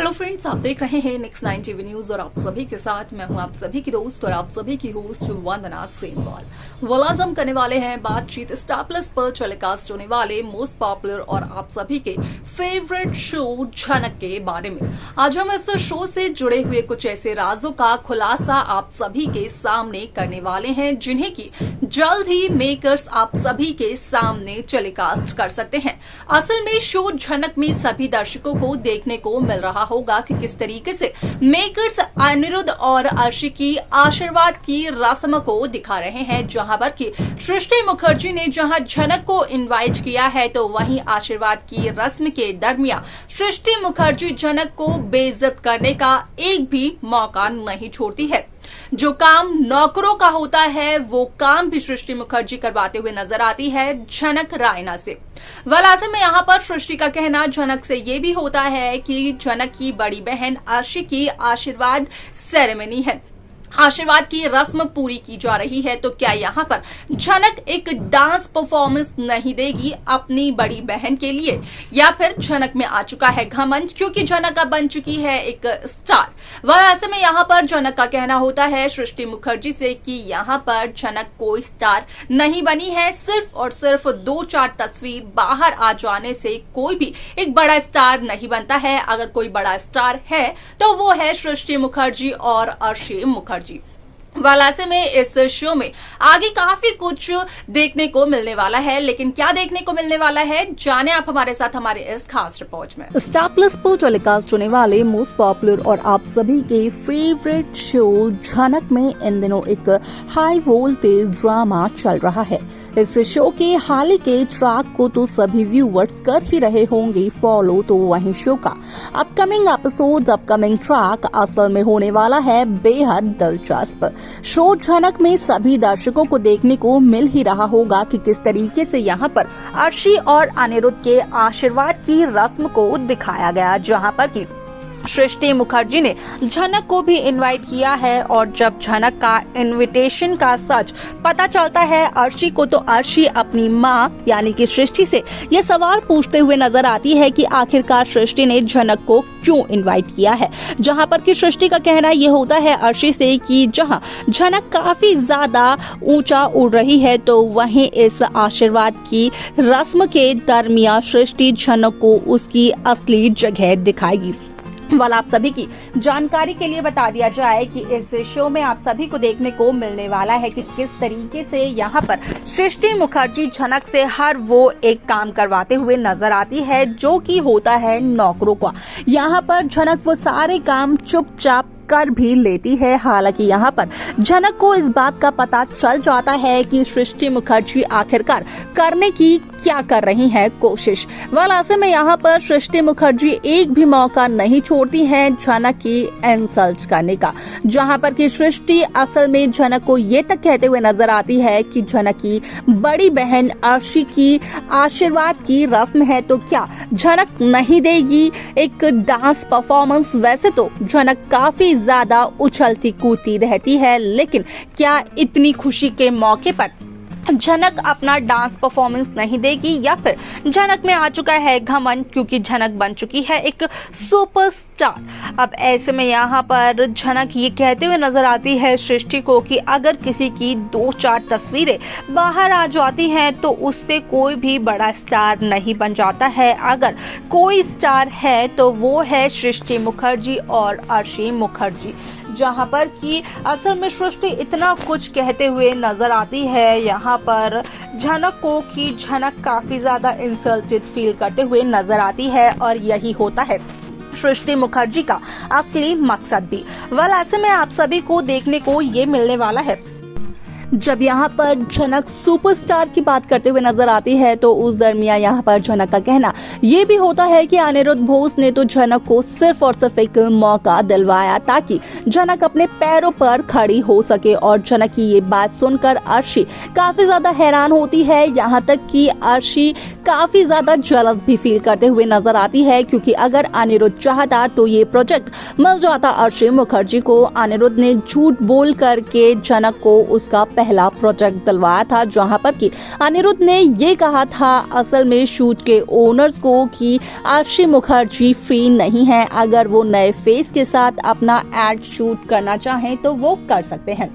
Hello friends, आप देख रहे हैं नेक्स्ट 9 टीवी न्यूज और आप सभी के साथ मैं हूं आप सभी की दोस्त और आप सभी की होस्ट वंदना सेमवाल। आज हम करने वाले हैं बातचीत स्टार प्लस पर टेलीकास्ट होने वाले मोस्ट पॉपुलर और आप सभी के फेवरेट शो झनक के बारे में। आज हम इस शो से जुड़े हुए कुछ ऐसे राजों का खुलासा आप सभी के सामने करने वाले हैं जिन्हें की जल्द ही मेकर्स आप सभी के सामने टेलीकास्ट कर सकते हैं। असल में शो झनक में सभी दर्शकों को देखने को मिल रहा होगा कि किस तरीके से मेकर्स अनिरुद्ध और अर्शी की आशीर्वाद की रस्म को दिखा रहे हैं, जहां पर की सृष्टि मुखर्जी ने जहां झनक को इनवाइट किया है तो वहीं आशीर्वाद की रस्म के दरमियान सृष्टि मुखर्जी झनक को बेइज्जत करने का एक भी मौका नहीं छोड़ती है। जो काम नौकरों का होता है वो काम भी सृष्टि मुखर्जी करवाते हुए नजर आती है झनक रायना से। ऐसे में यहाँ पर सृष्टि का कहना झनक से ये भी होता है कि झनक की बड़ी बहन अर्शी की आशीर्वाद सेरेमनी है, आशीर्वाद की रस्म पूरी की जा रही है, तो क्या यहाँ पर झनक एक डांस परफॉर्मेंस नहीं देगी अपनी बड़ी बहन के लिए, या फिर झनक में आ चुका है घमंड क्योंकि झनक अब बन चुकी है एक स्टार। ऐसे में यहाँ पर झनक का कहना होता है सृष्टि मुखर्जी से कि यहाँ पर झनक कोई स्टार नहीं बनी है, सिर्फ और सिर्फ 2-4 तस्वीर बाहर आ जाने से कोई भी एक बड़ा स्टार नहीं बनता है। अगर कोई बड़ा स्टार है तो वो है सृष्टि मुखर्जी और अर्शी मुखर्जी। ऐसे में इस शो में आगे काफी कुछ देखने को मिलने वाला है, लेकिन क्या देखने को मिलने वाला है जाने आप हमारे साथ हमारे इस खास रिपोर्ट में। स्टार प्लस पर टेलीकास्ट होने वाले मोस्ट पॉपुलर और आप सभी के फेवरेट शो झनक में इन दिनों एक हाई वोल्टेज ड्रामा चल रहा है। इस शो के हाल ही के ट्रैक को तो सभी व्यूअर्स कर ही रहे होंगे फॉलो, तो वहीं शो का अपकमिंग एपिसोड, अपकमिंग ट्रैक असल में होने वाला है बेहद दिलचस्प। शो झनक में सभी दर्शकों को देखने को मिल ही रहा होगा कि किस तरीके से यहाँ पर अर्शी और अनिरुद्ध के आशीर्वाद की रस्म को दिखाया गया, जहाँ पर की सृष्टि मुखर्जी ने झनक को भी इनवाइट किया है। और जब झनक का इनविटेशन का सच पता चलता है अर्शी को, तो अर्शी अपनी माँ यानी कि सृष्टि से ये सवाल पूछते हुए नजर आती है कि आखिरकार सृष्टि ने झनक को क्यों इनवाइट किया है, जहां पर कि सृष्टि का कहना ये होता है अर्शी से कि जहां झनक काफी ज्यादा ऊंचा उड़ रही है तो वहीं इस आशीर्वाद की रस्म के दरमियान सृष्टि झनक को उसकी असली जगह दिखाएगी। आप सभी की जानकारी के लिए बता दिया जाए कि इस शो में आप सभी को देखने को मिलने वाला है कि किस तरीके से यहाँ पर सृष्टि मुखर्जी झनक से हर वो एक काम करवाते हुए नजर आती है जो कि होता है नौकरों का। यहाँ पर झनक वो सारे काम चुपचाप कर भी लेती है। हालांकि यहाँ पर झनक को इस बात का पता चल जाता है कि सृष्टि मुखर्जी आखिरकार करने की क्या कर रही है कोशिश। ऐसे में यहाँ पर सृष्टि मुखर्जी एक भी मौका नहीं छोड़ती है झनक की इंसल्ट करने का, जहाँ पर कि सृष्टि असल में झनक को ये तक कहते हुए नजर आती है कि झनक की बड़ी बहन अर्शी की आशीर्वाद की रस्म है तो क्या झनक नहीं देगी एक डांस परफॉर्मेंस। वैसे तो झनक काफी ज्यादा उछलती कूदती रहती है, लेकिन क्या इतनी खुशी के मौके पर झनक अपना डांस परफॉर्मेंस नहीं देगी, या फिर झनक में आ चुका है घमंड क्योंकि झनक बन चुकी है एक सुपरस्टार। अब ऐसे में यहाँ पर झनक ये कहते हुए नजर आती है सृष्टि को कि अगर किसी की 2-4 तस्वीरें बाहर आ जाती हैं तो उससे कोई भी बड़ा स्टार नहीं बन जाता है। अगर कोई स्टार है तो वो है सृष्टि मुखर्जी और अर्शी मुखर्जी, जहाँ पर कि असल में सृष्टि इतना कुछ कहते हुए नजर आती है यहाँ पर झनक को कि झनक काफी ज्यादा इंसल्टेड फील करते हुए नजर आती है, और यही होता है सृष्टि मुखर्जी का असली मकसद भी। ऐसे में आप सभी को देखने को ये मिलने वाला है। जब यहाँ पर झनक सुपरस्टार की बात करते हुए नजर आती है तो उस दरमियान यहाँ पर झनक का कहना ये भी होता है कि अनिरुद्ध बोस ने तो झनक को सिर्फ और सिर्फ एक मौका दिलवाया ताकि झनक अपने पैरों पर खड़ी हो सके। और झनक की ये बात सुनकर अर्शी काफी ज्यादा हैरान होती है, यहाँ तक कि अर्शी काफी ज्यादा जलस भी फील करते हुए नजर आती है, क्योंकि अगर अनिरुद्ध चाहता तो ये प्रोजेक्ट मिल जाता अर्शी मुखर्जी को। अनिरुद्ध ने झूठ बोल करके झनक को उसका पहला प्रोजेक्ट दिलवाया था, जहां पर कि अनिरुद्ध ने ये कहा था असल में शूट के ओनर्स को कि आर्शी मुखर्जी फ्री नहीं है, अगर वो नए फेस के साथ अपना एड शूट करना चाहें तो वो कर सकते हैं।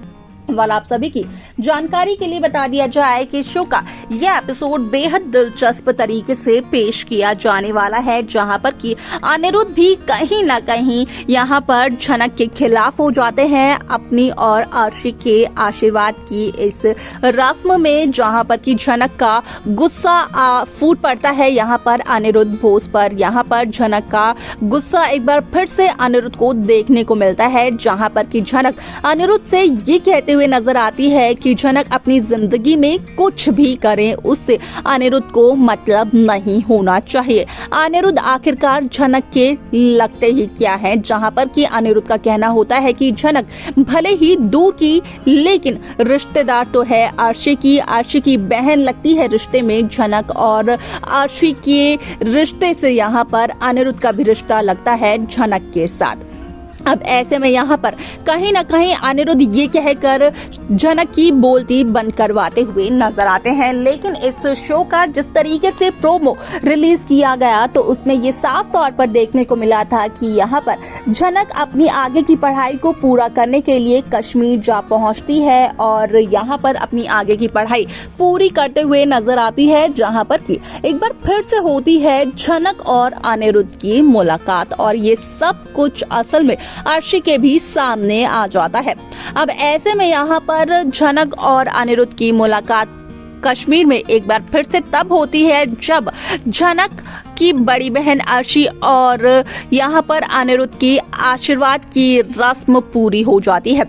वाल आप सभी की जानकारी के लिए बता दिया जाए कि शो का यह एपिसोड बेहद दिलचस्प तरीके से पेश किया जाने वाला है, जहां पर कि अनिरुद्ध भी कहीं न कहीं यहां पर झनक के खिलाफ हो जाते हैं अपनी और आर्शी के आशीर्वाद की इस रस्म में, जहां पर कि झनक का गुस्सा फूट पड़ता है यहां पर अनिरुद्ध बोस पर। यहां पर झनक का गुस्सा एक बार फिर से अनिरुद्ध को देखने को मिलता है, जहां पर कि झनक अनिरुद्ध से ये कहते हुए नजर आती है कि झनक अपनी जिंदगी में कुछ भी करें उससे अनिरुद्ध को मतलब नहीं होना चाहिए। अनिरुद्ध आखिरकार झनक के लगते ही क्या है, जहां पर कि अनिरुद्ध का कहना होता है कि झनक भले ही दूर की लेकिन रिश्तेदार तो है आर्शी की बहन लगती है रिश्ते में झनक, और आर्शी के रिश्ते से यहाँ पर अनिरुद्ध का भी रिश्ता लगता है झनक के साथ। अब ऐसे में यहाँ पर कहीं न कहीं अनिरुद्ध ये कहकर झनक की बोलती बंद करवाते हुए नजर आते हैं, लेकिन इस शो का जिस तरीके से प्रोमो रिलीज किया गया तो उसमें ये साफ तौर पर देखने को मिला था कि यहाँ पर झनक अपनी आगे की पढ़ाई को पूरा करने के लिए कश्मीर जा पहुँचती है और यहाँ पर अपनी आगे की पढ़ाई पूरी करते हुए नजर आती है, जहाँ पर कि एक बार फिर से होती है झनक और अनिरुद्ध की मुलाकात, और ये सब कुछ असल में आर्शी के भी सामने आ जाता है। अब ऐसे में यहाँ पर झनक और अनिरुद्ध की मुलाकात कश्मीर में एक बार फिर से तब होती है जब झनक की बड़ी बहन आर्शी और यहाँ पर अनिरुद्ध की आशीर्वाद की रस्म पूरी हो जाती है।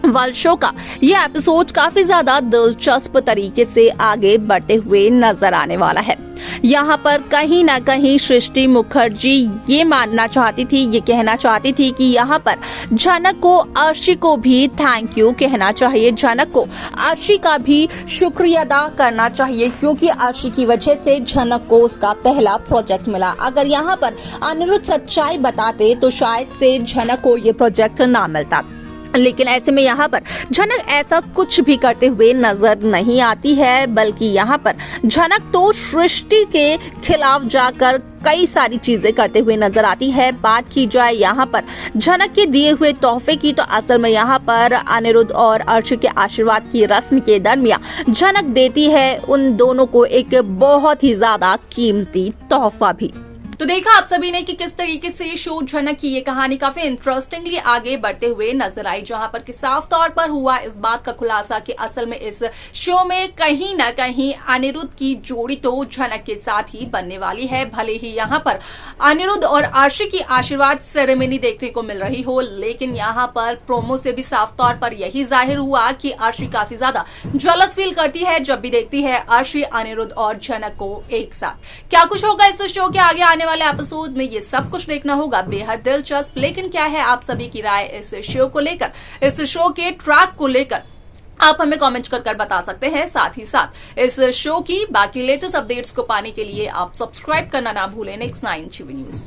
वाल शो का यह एपिसोड काफी ज्यादा दिलचस्प तरीके से आगे बढ़ते हुए नजर आने वाला है। यहाँ पर कहीं न कहीं सृष्टि मुखर्जी ये मानना चाहती थी, ये कहना चाहती थी कि यहाँ पर झनक को आर्शी को भी थैंक यू कहना चाहिए, झनक को आर्शी का भी शुक्रिया अदा करना चाहिए, क्योंकि आर्शी की वजह से झनक को उसका पहला प्रोजेक्ट मिला। अगर यहाँ पर अनिरुद्ध सच्चाई बताते तो शायद से झनक को ये प्रोजेक्ट ना मिलता, लेकिन ऐसे में यहाँ पर झनक ऐसा कुछ भी करते हुए नजर नहीं आती है, बल्कि यहाँ पर झनक तो सृष्टि के खिलाफ जाकर कई सारी चीजें करते हुए नजर आती है। बात की जाए यहाँ पर झनक के दिए हुए तोहफे की तो असल में यहाँ पर अनिरुद्ध और आर्शी के आशीर्वाद की रस्म के दरमियान झनक देती है उन दोनों को एक बहुत ही ज्यादा कीमती तोहफा भी। तो देखा आप सभी ने कि किस तरीके से शो झनक की ये कहानी काफी इंटरेस्टिंगली आगे बढ़ते हुए नजर आई, जहां पर कि साफ तौर पर हुआ इस बात का खुलासा कि असल में इस शो में कहीं न कहीं अनिरुद्ध की जोड़ी तो झनक के साथ ही बनने वाली है। भले ही यहां पर अनिरुद्ध और आर्शी की आशीर्वाद सेरेमनी देखने को मिल रही हो, लेकिन यहां पर प्रोमो से भी साफ तौर पर यही जाहिर हुआ कि आर्शी काफी ज्यादा जेलस फील करती है जब भी देखती है आर्शी अनिरुद्ध और झनक को एक साथ। क्या कुछ होगा इस शो के आगे आने वाले एपिसोड में, ये सब कुछ देखना होगा, बेहद दिलचस्प। लेकिन क्या है आप सभी की राय इस शो को लेकर, इस शो के ट्रैक को लेकर आप हमें कमेंट कर बता सकते हैं। साथ ही साथ इस शो की बाकी लेटेस्ट अपडेट्स को पाने के लिए आप सब्सक्राइब करना ना भूलें नेक्स्ट 9 टीवी न्यूज।